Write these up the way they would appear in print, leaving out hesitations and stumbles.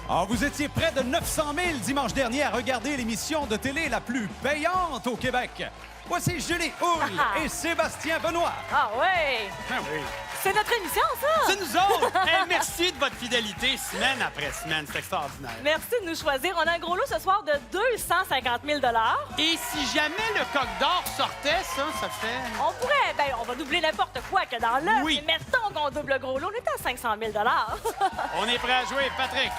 Ah, vous étiez près de 900 000 dimanche dernier à regarder l'émission de télé la plus payante au Québec. Voici Julie Houle et Sébastien Benoît. Ah ouais! Ah oui. C'est notre émission, ça! C'est nous autres! Hey, merci de votre fidélité semaine après semaine. C'est extraordinaire. Merci de nous choisir. On a un gros lot ce soir de 250 000 Et si jamais le coq d'or sortait, ça fait... On pourrait, ben, on va doubler n'importe quoi que dans l'œuf. Oui. Mais mettons qu'on double le gros lot, on est à 500 000 On est prêt à jouer, Patrick.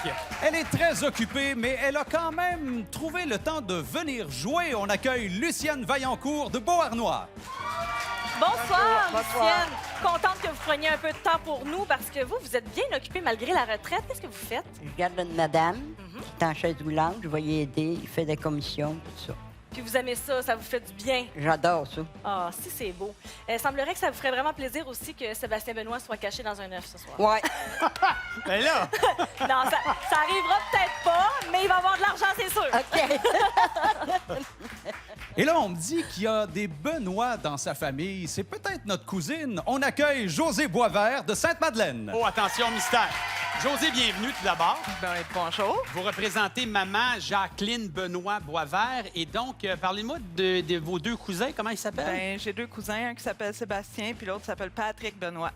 Elle est très occupée, mais elle a quand même trouvé le temps de venir jouer. On accueille Lucienne Vaillancourt de Beauharnois. Bonsoir, Bonjour. Lucienne. Contente que vous preniez un peu de temps pour nous parce que vous êtes bien occupée malgré la retraite. Qu'est-ce que vous faites? Je garde une madame qui est en chaise roulante. Je vais y aider. Il fait des commissions, tout ça. Puis vous aimez ça, ça vous fait du bien. J'adore ça. Ah, si c'est beau. Il semblerait que ça vous ferait vraiment plaisir aussi que Sébastien Benoît soit caché dans un œuf ce soir. Ouais. Ben là, Non, ça arrivera peut-être pas, mais il va avoir de l'argent, c'est sûr. OK. Et là, on me dit qu'il y a des Benoît dans sa famille. C'est peut-être notre cousine. On accueille José Boisvert de Sainte-Madeleine. oh, attention, mystère. José, bienvenue tout d'abord. Bonjour. Vous représentez maman Jacqueline Benoît Boisvert. Et donc, parlez-moi de vos deux cousins. Comment ils s'appellent? Ben, j'ai deux cousins, un qui s'appelle Sébastien, puis l'autre s'appelle Patrick Benoît.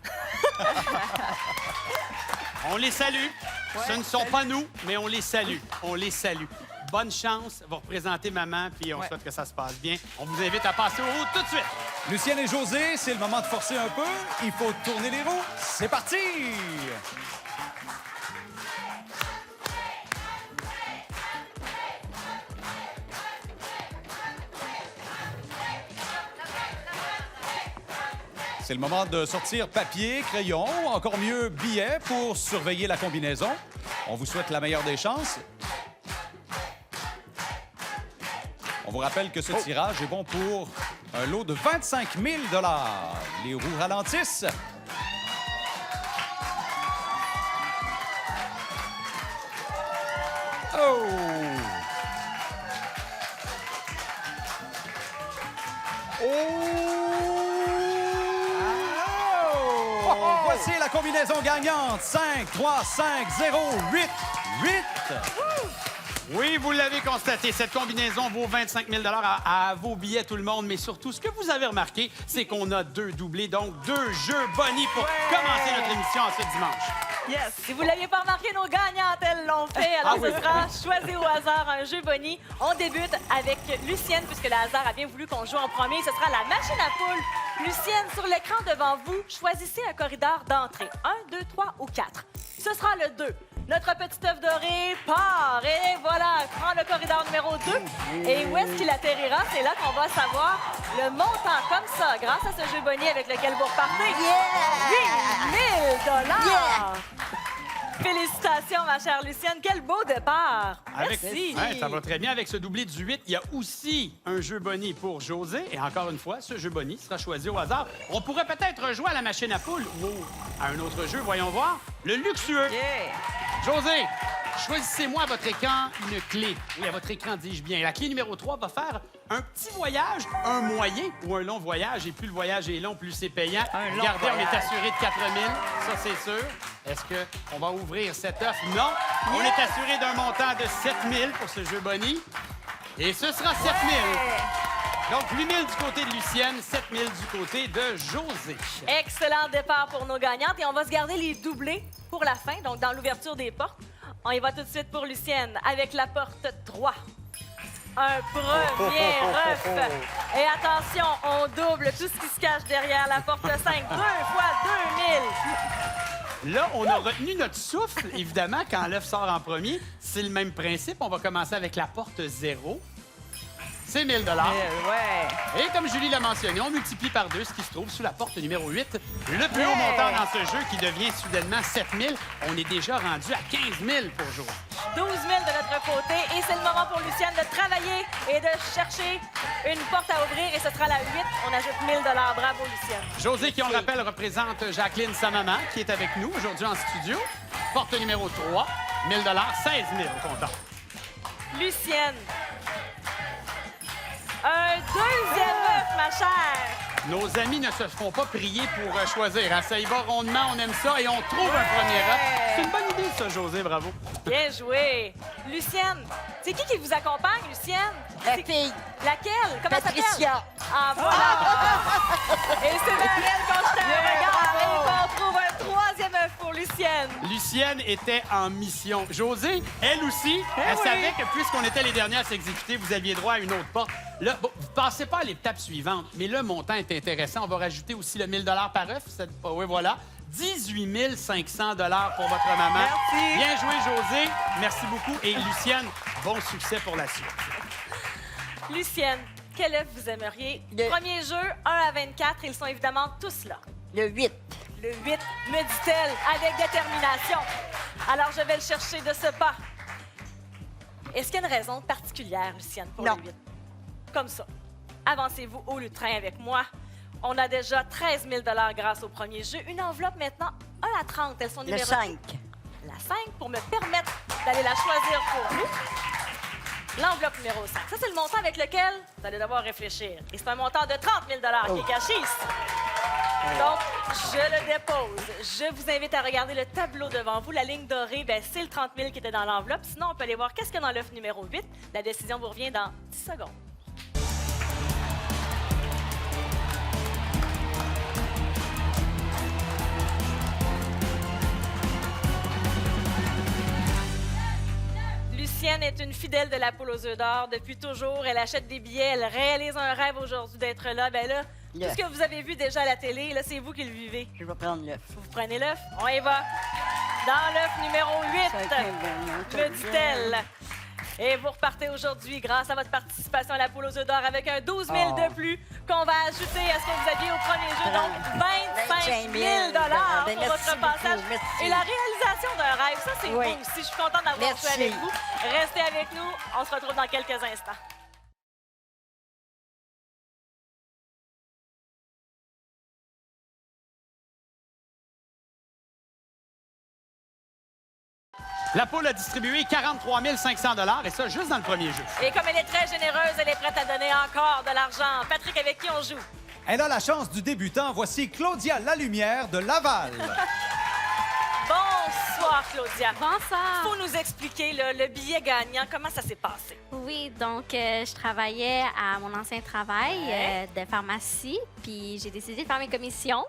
On les salue. Ouais, Ce ne sont salut. pas nous, mais on les salue. On les salue. Bonne chance. Vous représentez maman, puis on Ouais. souhaite que ça se passe bien. On vous invite à passer aux routes tout de suite. Lucienne et José, c'est le moment de forcer un peu. Il faut tourner les roues. C'est parti! C'est le moment de sortir papier, crayon, ou encore mieux, billets pour surveiller la combinaison. On vous souhaite la meilleure des chances. On vous rappelle que ce tirage est bon pour un lot de 25 000 $. Les roues ralentissent. Oh! Oh! Voici la combinaison gagnante. 5, 3, 5, 0, 8, 8. Oui, vous l'avez constaté, cette combinaison vaut 25 000 à vos billets, tout le monde. Mais surtout, ce que vous avez remarqué, c'est qu'on a deux doublés, donc deux jeux bonnies pour commencer notre émission en ce dimanche. Yes. Si vous ne l'aviez pas remarqué, nos gagnantes, elles l'ont fait. Alors, Ah oui. ce sera choisi au hasard un jeu Bonnie. On débute avec Lucienne, puisque le hasard a bien voulu qu'on joue en premier. Ce sera la machine à poule. Lucienne, sur l'écran devant vous, choisissez un corridor d'entrée. 1, 2, 3 ou 4. Ce sera le 2. Notre petit œuf doré part. Et voilà, prend le corridor numéro 2. Et où est-ce qu'il atterrira? C'est là qu'on va savoir le montant comme ça, grâce à ce jeu Bonnie avec lequel vous repartez. 8 000 $. Félicitations, ma chère Lucienne. Quel beau départ. Merci. Ouais, ça va très bien avec ce doublé du 8. Il y a aussi un jeu Bonnie pour José. Et encore une fois, ce jeu Bonnie sera choisi au hasard. On pourrait peut-être jouer à la machine à poule ou à un autre jeu, voyons voir. Le luxueux. Yeah. José, choisissez-moi à votre écran une clé. Oui, à votre écran, dis-je bien. La clé numéro 3 va faire un petit voyage, un moyen ou un long voyage. Et plus le voyage est long, plus c'est payant. Un long Regardez, on est voyage. assuré de 4 000, ça c'est sûr. Est-ce qu'on va ouvrir cet œuf? Non. On est assuré d'un montant de 7 000 pour ce jeu Bonnie. Et ce sera 7 000. Donc 8 000 du côté de Lucienne, 7 000 du côté de José. Excellent départ pour nos gagnantes. Et on va se garder les doublés pour la fin, donc dans l'ouverture des portes. On y va tout de suite pour Lucienne avec la porte 3. Un premier œuf. Et attention, on double tout ce qui se cache derrière la porte 5. 2 fois 2000. Là, on a retenu notre souffle, évidemment, quand l'œuf sort en premier. C'est le même principe. On va commencer avec la porte 0. C'est 1 000 Ouais. Et comme Julie l'a mentionné, on multiplie par 2 ce qui se trouve sous la porte numéro 8. Le plus haut montant dans ce jeu qui devient soudainement 7 000. On est déjà rendu à 15 000 pour jouer. 12 000 de notre côté. Et c'est le moment pour Lucienne de travailler et de chercher une porte à ouvrir. Et ce sera la 8. On ajoute 1 000 $. Bravo, Lucienne. José, qui on le rappelle, représente Jacqueline, sa maman, qui est avec nous aujourd'hui en studio. Porte numéro 3, 1 000 16 000 au comptant. Lucienne. Un deuxième œuf, ma chère. Nos amis ne se font pas prier pour choisir. Hein? Ça y va rondement, on aime ça et on trouve un premier œuf. C'est une bonne idée. rapide, ça, José, bravo. Bien joué. Lucienne, c'est qui vous accompagne, Lucienne? La C'est- fille, Laquelle? Comment ça s'appelle? Patricia. Ah, voilà! Et c'est vers elle qu'on jette un regard et qu'on trouve un troisième œuf pour Lucienne. Lucienne était en mission. José, elle aussi, elle savait que puisqu'on était les derniers à s'exécuter, vous aviez droit à une autre porte. Là, bon, vous ne passez pas à l'étape suivante, mais le montant est intéressant. On va rajouter aussi le 1 000 par œuf. Oui, voilà. 18 500 pour votre maman. Merci. Bien joué, José. Merci beaucoup. Et Lucienne, bon succès pour la suite. Lucienne, quel œuf vous aimeriez? Le- Premier jeu, 1 à 24. Ils sont évidemment tous là. Le 8. Le 8, me dit-elle, avec détermination. Alors, je vais le chercher de ce pas. Est-ce qu'il y a une raison particulière, Lucienne, pour Non. le 8? Comme ça. Avancez-vous au lutrin avec moi. On a déjà 13 000 grâce au premier jeu. Une enveloppe maintenant, 1 à 30. Elles sont Le numérotées. 5. La 5 pour me permettre d'aller la choisir pour nous. L'enveloppe numéro 5. Ça, c'est le montant avec lequel vous allez devoir réfléchir. Et c'est un montant de 30 000 qui est caché ici. Donc, je le dépose. Je vous invite à regarder le tableau devant vous. La ligne dorée, ben, c'est le 30 000 qui était dans l'enveloppe. Sinon, on peut aller voir qu'est-ce qu'il y a dans l'œuf numéro 8. La décision vous revient dans 10 secondes. Lucienne est une fidèle de la poule aux œufs d'or depuis toujours. Elle achète des billets, elle réalise un rêve aujourd'hui d'être là. Ben là, tout ce que vous avez vu déjà à la télé, là, c'est vous qui le vivez. Je vais prendre l'œuf. Vous prenez l'œuf, on y va. Dans l'œuf numéro 8, me dit-elle. Et vous repartez aujourd'hui grâce à votre participation à la poule aux œufs d'or avec un 12 000 de plus qu'on va ajouter à ce que vous aviez au premier jeu. Donc, 25 000 Ben, pour merci votre passage. beaucoup, merci. Et la réalisation d'un rêve, ça, c'est Oui. beau aussi. Je suis contente d'avoir Merci. joué avec vous. Restez avec nous. On se retrouve dans quelques instants. La poule a distribué 43 500 et ça, juste dans le premier jeu. Et comme elle est très généreuse, elle est prête à donner encore de l'argent. Patrick, avec qui on joue? Elle a la chance du débutant. Voici Claudia Lalumière de Laval. Bonsoir, Claudia. Bonsoir. Faut nous expliquer le billet gagnant. Comment ça s'est passé? Oui, donc je travaillais à mon ancien travail Ouais. de pharmacie, puis j'ai décidé de faire mes commissions.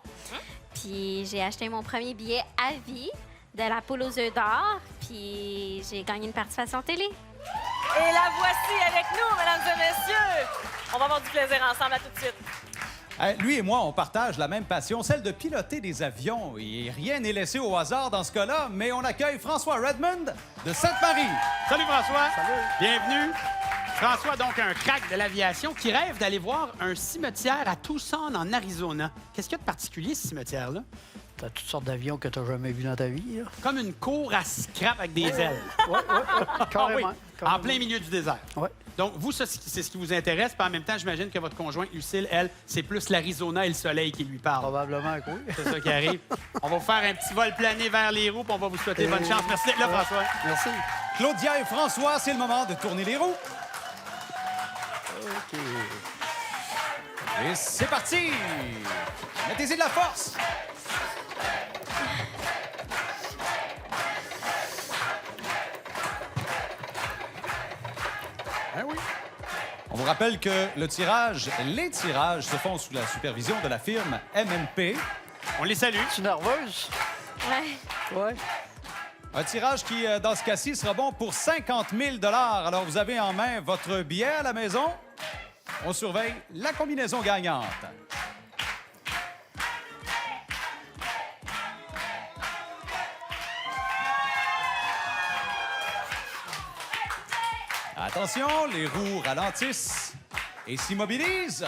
Puis j'ai acheté mon premier billet à vie de la poule aux œufs d'or, puis j'ai gagné une participation télé. Et la voici avec nous, mesdames et messieurs. On va avoir du plaisir ensemble. À tout de suite. Lui et moi, on partage la même passion, celle de piloter des avions. Et rien n'est laissé au hasard dans ce cas-là, mais on accueille François Redmond de Sainte-Marie. Salut François. Salut. Bienvenue. François, donc un crack de l'aviation qui rêve d'aller voir un cimetière à Tucson, en Arizona. Qu'est-ce qu'il y a de particulier, ce cimetière-là? T'as toutes sortes d'avions que t'as jamais vus dans ta vie. Là. Comme une cour à scrap avec des ailes. Ouais, carrément. Ah oui, carrément. en plein milieu du désert. Ouais. Donc, vous, ça, c'est ce qui vous intéresse. Puis en même temps, j'imagine que votre conjointe, Lucille, elle, c'est plus l'Arizona et le soleil qui lui parle. Probablement que oui. C'est ça qui arrive. On va vous faire un petit vol plané vers les roues, puis on va vous souhaiter bonne chance. Merci d'être là, François. Merci. Claudia et François, c'est le moment de tourner les roues. OK. Et c'est parti! Mettez-y de la force! Ben oui. On vous rappelle que les tirages se font sous la supervision de la firme MMP. On les salue. Tu es nerveuse? Ouais. Ouais. Un tirage qui, dans ce cas-ci, sera bon pour 50 000 $. Alors, vous avez en main votre billet à la maison. On surveille la combinaison gagnante. Attention, les roues ralentissent et s'immobilisent.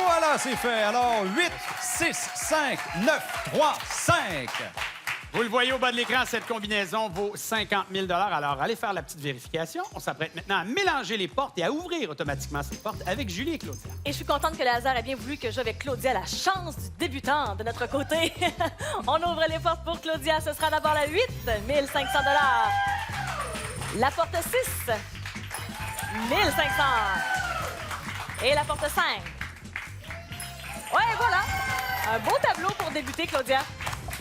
Voilà, c'est fait. Alors, 8, 6, 5, 9, 3, 5. Vous le voyez au bas de l'écran, cette combinaison vaut 50 000 $. Alors, allez faire la petite vérification. On s'apprête maintenant à mélanger les portes et à ouvrir automatiquement ces portes avec Julie et Claudia. Et je suis contente que le hasard ait bien voulu que je joue avec Claudia la chance du débutant de notre côté. On ouvre les portes pour Claudia. Ce sera d'abord la 8, 1500 $. La porte 6, 1500. Et la porte 5. Ouais, voilà. Un beau tableau pour débuter, Claudia.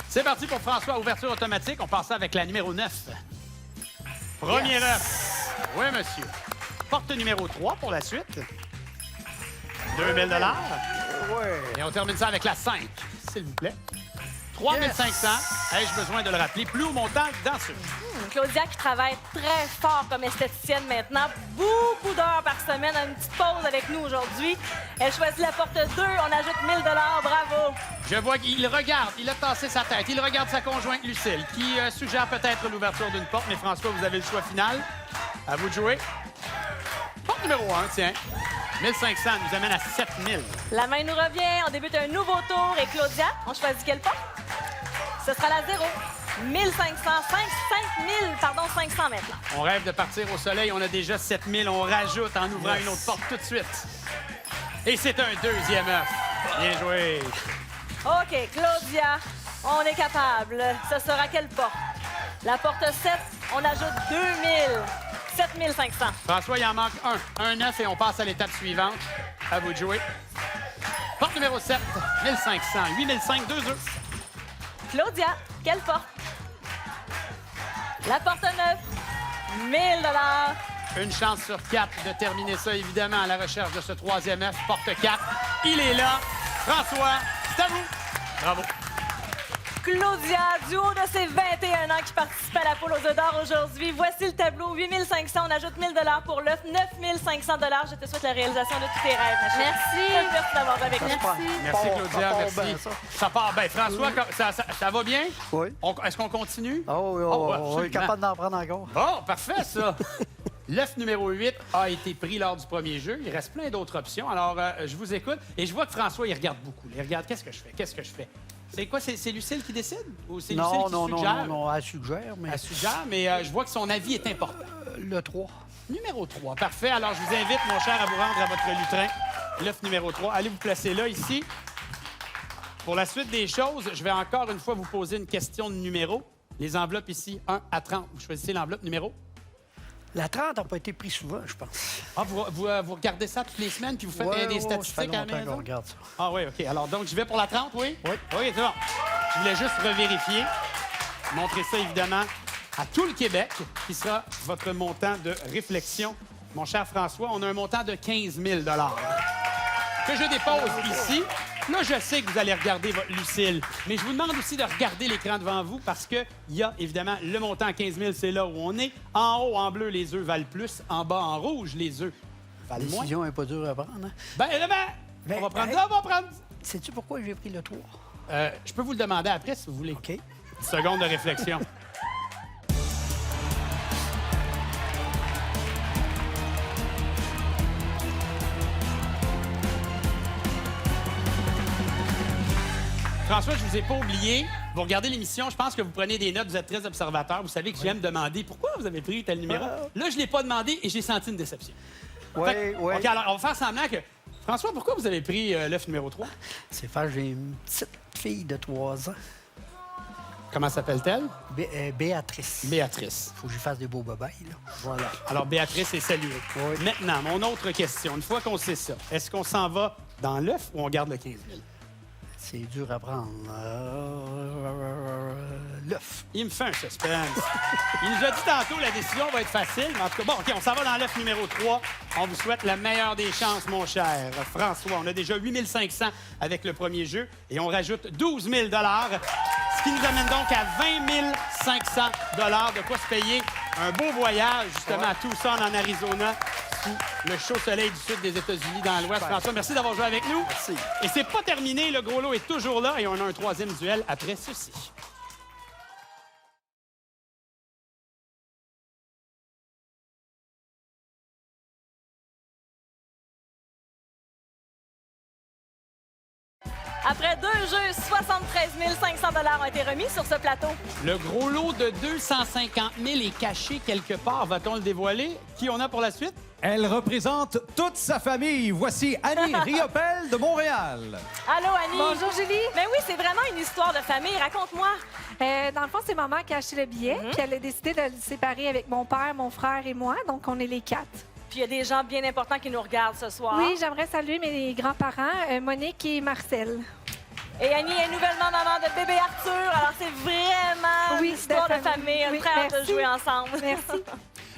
C'est parti pour François. Ouverture automatique. On passe avec la numéro 9. Premier œuf. Oui, monsieur. Porte numéro 3 pour la suite. 2000 $. Ouais. Et on termine ça avec la 5, s'il vous plaît. 3500. Ai-je besoin de le rappeler? Plus haut montant dans ce jeu. Claudia qui travaille très fort comme esthéticienne maintenant. Beaucoup d'heures par semaine. Une petite pause avec nous aujourd'hui. Elle choisit la porte 2. On ajoute 1000 $. Bravo. Je vois qu'il regarde, il a tassé sa tête. Il regarde sa conjointe Lucille, qui suggère peut-être l'ouverture d'une porte. Mais François, vous avez le choix final. À vous de jouer. Porte numéro 1, tiens. 1500 nous amène à 7000. La main nous revient. On débute un nouveau tour. Et Claudia, on choisit quelle porte? Ce sera la 0. 1500, 500 maintenant. On rêve de partir au soleil. On a déjà 7000. On rajoute en ouvrant une autre porte tout de suite. Et c'est un deuxième œuf. Bien joué. OK, Claudia, on est capable. Ce sera quelle porte? La porte 7, on ajoute 2000. 7500. François, il en manque un. Un œuf et on passe à l'étape suivante. À vous de jouer. Porte numéro 7, 1500. 8005, 2 œufs. Claudia, quelle porte? La porte 9, 1000 $. Une chance sur 4 de terminer ça, évidemment, à la recherche de ce troisième œuf. Porte 4. Il est là. François, c'est à vous. Bravo. Claudia, du haut de ses 21 ans qui participe à la poule aux œufs d'or aujourd'hui. Voici le tableau. 8500, on ajoute 1000 $ pour l'œuf. 9500 $. Je te souhaite la réalisation de tous tes rêves, ma chérie. Merci. Merci d'avoir été avec nous. Merci, Claudia. Ça part Merci. bien, ça. Ça part bien. François, ça va bien? Oui. Est-ce qu'on continue? Ah oui, Oh, on est absolument. capable d'en prendre encore. Bon, parfait, ça. L'œuf numéro 8 a été pris lors du premier jeu. Il reste plein d'autres options. Alors, je vous écoute. Et je vois que François, il regarde beaucoup. Il regarde, qu'est-ce que je fais? Qu'est-ce que je fais? C'est quoi? C'est Lucille qui décide? Ou c'est Lucille qui suggère? Non, elle suggère, mais Elle suggère, mais je vois que son avis est important. le 3. Numéro 3. Parfait. Alors, je vous invite, mon cher, à vous rendre à votre lutrin. L'œuf numéro 3. Allez vous placer là, ici. Pour la suite des choses, je vais encore une fois vous poser une question de numéro. Les enveloppes ici, 1 à 30. Vous choisissez l'enveloppe numéro. La 30 n'a pas été prise souvent, je pense. Ah, vous regardez ça toutes les semaines, puis vous faites des statistiques à la Ça fait longtemps maison? qu'on regarde ça. Ah oui, OK. Alors, donc, je vais pour la 30, oui? Oui. Oui, c'est bon. Je voulais juste revérifier. Montrer ça, évidemment, à tout le Québec, qui sera votre montant de réflexion. Mon cher François, on a un montant de 15 000 que je dépose ici. Là, je sais que vous allez regarder votre Lucille, mais je vous demande aussi de regarder l'écran devant vous parce qu'il y a évidemment le montant 15 000, c'est là où on est. En haut, en bleu, les œufs valent plus. En bas, en rouge, les œufs La valent moins. décision n'est pas dure à prendre. Hein? On va prendre ça, on va prendre. Sais-tu pourquoi j'ai pris le 3? Je peux vous le demander après, si vous voulez. OK. Seconde de réflexion. François, je vous ai pas oublié. Vous regardez l'émission, je pense que vous prenez des notes, vous êtes très observateur. Vous savez que j'aime demander pourquoi vous avez pris tel numéro. Là, je ne l'ai pas demandé et j'ai senti une déception. Oui, Fait que- oui. OK, alors on va faire semblant que... François, pourquoi vous avez pris l'œuf numéro 3? C'est faire, j'ai une petite fille de 3 ans, Comment s'appelle-t-elle? Béatrice. Béatrice. Faut que je fasse des beaux babayes, là. Voilà. Alors, Béatrice est saluée. Oui. Maintenant, mon autre question. Une fois qu'on sait ça, est-ce qu'on s'en va dans l'œuf ou on garde le 15 000? C'est dur à prendre. L'œuf. Il me fait un suspense. Il nous a dit tantôt la décision va être facile. Mais en tout cas, bon, OK, on s'en va dans l'œuf numéro 3. On vous souhaite la meilleure des chances, mon cher François. On a déjà 8 500 avec le premier jeu et on rajoute 12 000 ce qui nous amène donc à 20 500 de quoi se payer un beau voyage, justement, à Tucson, en Arizona, sous le chaud soleil du sud des États-Unis, dans l'Ouest. François, merci d'avoir joué avec nous. Merci. Et c'est pas terminé. Le gros lot est toujours là et on a un troisième duel après ceci. Après 2 jeux, 73 500 $ ont été remis sur ce plateau. Le gros lot de 250 000 est caché quelque part. Va-t-on le dévoiler? Qui on a pour la suite? Elle représente toute sa famille. Voici Annie Riopel de Montréal. Allô, Annie? Bonjour, Julie. Mais oui, c'est vraiment une histoire de famille. Raconte-moi. Dans le fond, c'est maman qui a acheté le billet, puis elle a décidé de le séparer avec mon père, mon frère et moi. Donc, on est les 4. Puis il y a des gens bien importants qui nous regardent ce soir. Oui, j'aimerais saluer mes grands-parents, Monique et Marcel. Et Annie est nouvellement maman de bébé Arthur. Alors, c'est vraiment Oui, une histoire de famille. On Oui, est très hâte de merci. jouer ensemble. Merci.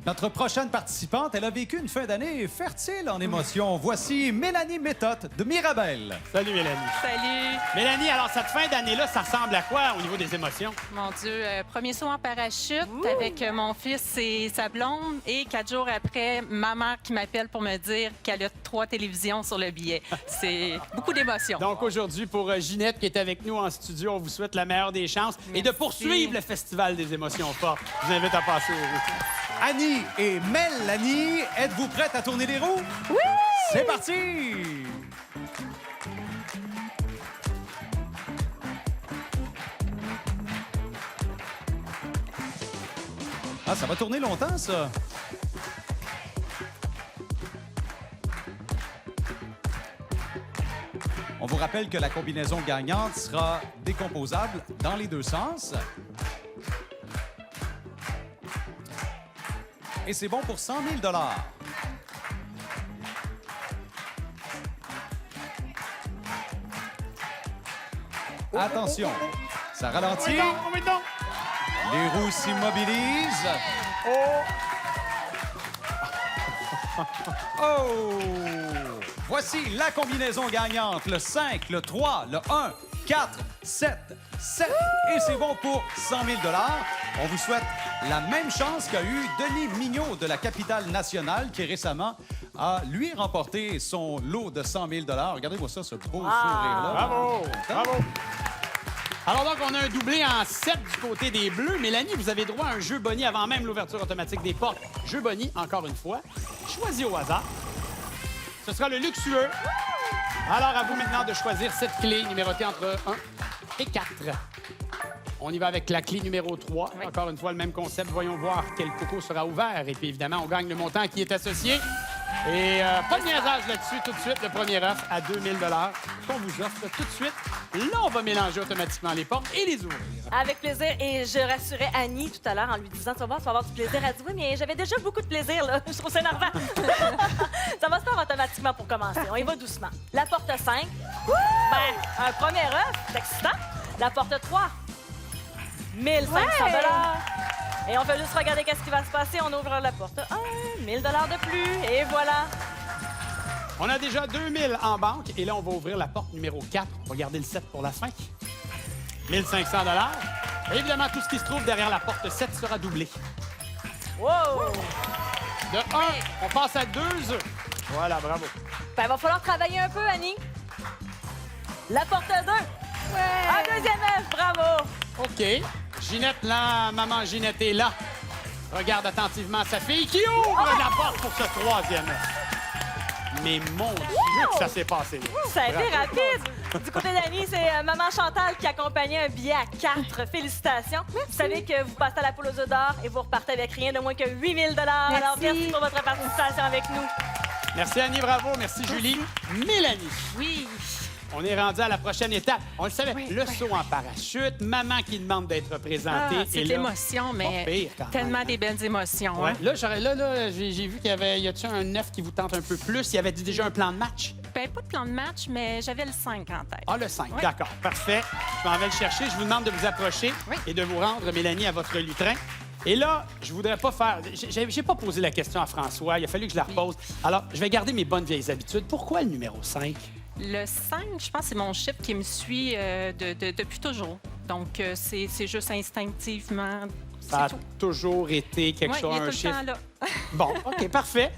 Notre prochaine participante, elle a vécu une fin d'année fertile en émotions. Voici Mélanie Méthode de Mirabel. Salut, Mélanie. Salut! Mélanie, alors, cette fin d'année-là, ça ressemble à quoi au niveau des émotions? Mon Dieu, premier saut en parachute avec mon fils et sa blonde. Et 4 jours après, ma mère qui m'appelle pour me dire qu'elle a 3 télévisions sur le billet. C'est beaucoup d'émotions. Donc, aujourd'hui, pour Ginette qui est avec nous en studio, on vous souhaite la meilleure des chances et de poursuivre le Festival des émotions fortes. Je vous invite à passer au roue. Annie et Mélanie, êtes-vous prêtes à tourner les roues? Oui! C'est parti! Ah, ça va tourner longtemps, ça. On vous rappelle que la combinaison gagnante sera décomposable dans les deux sens. Et c'est bon pour 100 000 $. Attention, ça ralentit. Les roues s'immobilisent. Oh! Voici la combinaison gagnante. Le 5, le 3, le 1, 4, 7, 7. Et c'est bon pour 100 000 $. On vous souhaite la même chance qu'a eu Denis Mignot de la capitale nationale qui récemment a, lui, remporté son lot de 100 000 $. Regardez-moi ça, ce beau sourire-là. Bravo! Bravo! Alors donc, on a un doublé en 7 du côté des Bleus. Mélanie, vous avez droit à un jeu Bonnie avant même l'ouverture automatique des portes. Jeu Bonnie, encore une fois. Choisis au hasard. Ce sera le luxueux. Alors, à vous maintenant de choisir cette clé numérotée entre 1 et 4. On y va avec la clé numéro 3. Encore une fois, le même concept. Voyons voir quel coco sera ouvert. Et puis, évidemment, on gagne le montant qui est associé. Et pas de niaisage là-dessus. Tout de suite, le premier offre à 2 000 $ qu'on vous offre tout de suite. Là, on va mélanger automatiquement les portes et les ouvrir. Avec plaisir. Et je rassurais Annie tout à l'heure en lui disant, tu vas voir, tu vas avoir du plaisir. Elle dit, oui, mais j'avais déjà beaucoup de plaisir, là. Je trouve ça énervant. Ça va se faire automatiquement pour commencer. On y va doucement. La porte 5. Ben, un premier œuf, c'est excitant. La porte 3. 1 500 $. Et on fait juste regarder qu'est-ce qui va se passer. On ouvre la porte 1, 1 000 $ de plus. Et voilà. On a déjà 2 000 en banque. Et là, on va ouvrir la porte numéro 4. On va garder le 7 pour la fin. 1 500 $. Et évidemment, tout ce qui se trouve derrière la porte 7 sera doublé. Wow! De 1, on passe à 2 œufs. Voilà, bravo. Ben, va falloir travailler un peu, Annie. La porte 2. Un deuxième œuf, bravo. OK. Ginette, là, maman Ginette est là. Regarde attentivement sa fille qui ouvre la porte pour ce troisième œuf. Mais mon Dieu que ça s'est passé. Ça a été rapide. Du côté d'Annie, c'est maman Chantal qui accompagnait un billet à 4. Félicitations. Vous savez que vous passez à la poule aux œufs d'or et vous repartez avec rien de moins que 8 000 $. Alors, merci pour votre participation avec nous. Merci Annie, bravo. Merci Julie. Mélanie. Oui. On est rendu à la prochaine étape. On le savait, le saut en parachute, maman qui demande d'être présentée. Ah, c'est et là, l'émotion, mais pas pire, quand même. tellement des belles émotions. Ouais. Hein? Là, j'ai vu qu'il y avait... Y a-tu un œuf qui vous tente un peu plus? Il y avait déjà un plan de match? Ben, pas de plan de match, mais j'avais le 5 en tête. Ah, le 5. Oui. D'accord. Parfait. Je m'en vais le chercher. Je vous demande de vous approcher et de vous rendre, Mélanie, à votre lutrin. Et là, je voudrais pas faire... J'ai pas posé la question à François. Il a fallu que je la repose. Alors, je vais garder mes bonnes vieilles habitudes. Pourquoi le numéro 5? Le 5, je pense, c'est mon chiffre qui me suit depuis toujours. Donc, c'est juste instinctivement. Ça a c'est tout. toujours été quelque Oui, chose, il est un tout chiffre. le temps là. Bon, OK, parfait.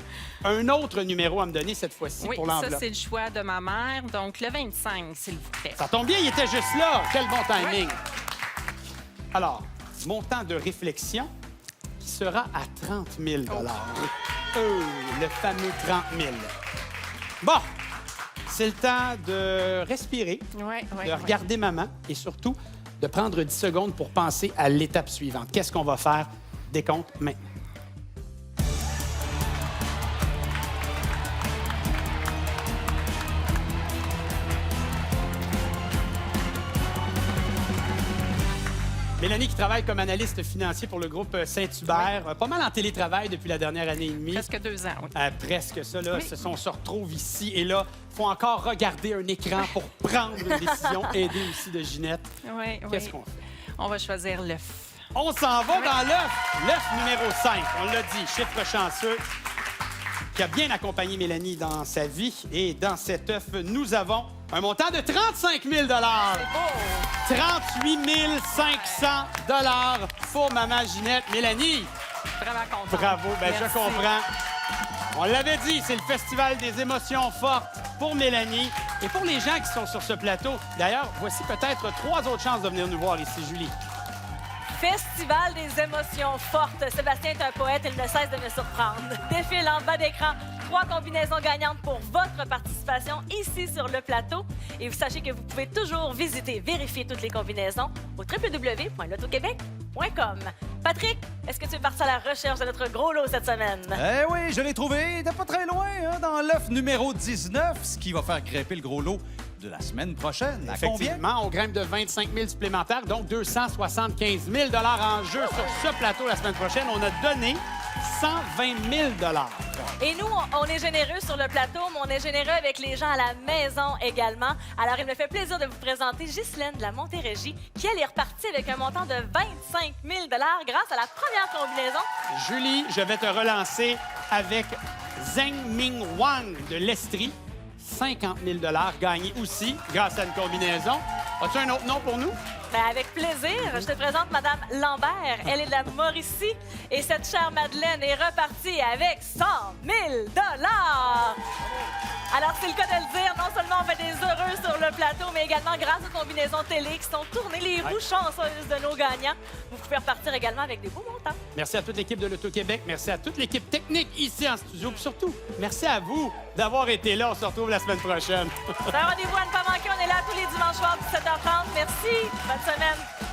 Un autre numéro à me donner cette fois-ci Oui, pour ça, l'enveloppe. c'est le choix de ma mère. Donc, le 25, s'il vous plaît. Ça tombe bien, il était juste là. Quel bon timing. Alors, montant de réflexion qui sera à 30 000 le fameux 30 000 Bon, c'est le temps de respirer, de regarder maman et surtout de prendre 10 secondes pour penser à l'étape suivante. Qu'est-ce qu'on va faire? Décompte maintenant. Mélanie qui travaille comme analyste financier pour le groupe Saint-Hubert, pas mal en télétravail depuis la dernière année et demie. Presque 2 ans, oui. Presque ça, là. On se retrouve ici et là, il faut encore regarder un écran pour prendre une décision, aider aussi de Ginette. Oui, Qu'est-ce oui. qu'on fait? On va choisir l'œuf. On s'en va dans l'œuf numéro 5. On l'a dit, chiffre chanceux, qui a bien accompagné Mélanie dans sa vie. Et dans cet œuf, nous avons un montant de 35 000 38 500 pour Maman Ginette. Mélanie, Vraiment contente. bravo. Ben, je Merci. comprends. On l'avait dit, c'est le festival des émotions fortes pour Mélanie et pour les gens qui sont sur ce plateau. D'ailleurs, voici peut-être 3 autres chances de venir nous voir ici, Julie. Festival des émotions fortes. Sébastien est un poète, il ne cesse de me surprendre. Défile en bas d'écran 3 combinaisons gagnantes pour votre participation ici sur le plateau. Et vous sachez que vous pouvez toujours vérifier toutes les combinaisons au www.lotoquebec.com. Patrick, est-ce que tu es parti à la recherche de notre gros lot cette semaine? Eh oui, je l'ai trouvé. Il était pas très loin, hein, dans l'œuf numéro 19, ce qui va faire grimper le gros lot de la semaine prochaine. À combien? Effectivement, on grimpe de 25 000 supplémentaires, donc 275 000 en jeu sur ce plateau la semaine prochaine. On a donné 120 000 Et nous, on est généreux sur le plateau, mais on est généreux avec les gens à la maison également. Alors, il me fait plaisir de vous présenter Ghislaine de la Montérégie, qui, elle, est repartie avec un montant de 25 000 grâce à la première combinaison. Julie, je vais te relancer avec Zheng Ming Wang de l'Estrie. 50 000 gagnés aussi grâce à une combinaison. As-tu un autre nom pour nous? Ben, avec plaisir, je te présente Madame Lambert. Elle est de la Mauricie. Et cette chère Madeleine est repartie avec 100 000 Alors, c'est le cas de le dire, non seulement on fait des heureux sur le plateau, mais également grâce aux combinaisons télé qui sont tournées les roues chanceuses de nos gagnants. Vous pouvez repartir également avec des beaux montants. Merci à toute l'équipe de l'Auto-Québec. Merci à toute l'équipe technique ici en studio. Puis surtout, merci à vous d'avoir été là. On se retrouve la semaine prochaine. C'est un rendez-vous à ne pas manquer. On est là tous les dimanches soirs, 17h30. Merci. Bonne semaine.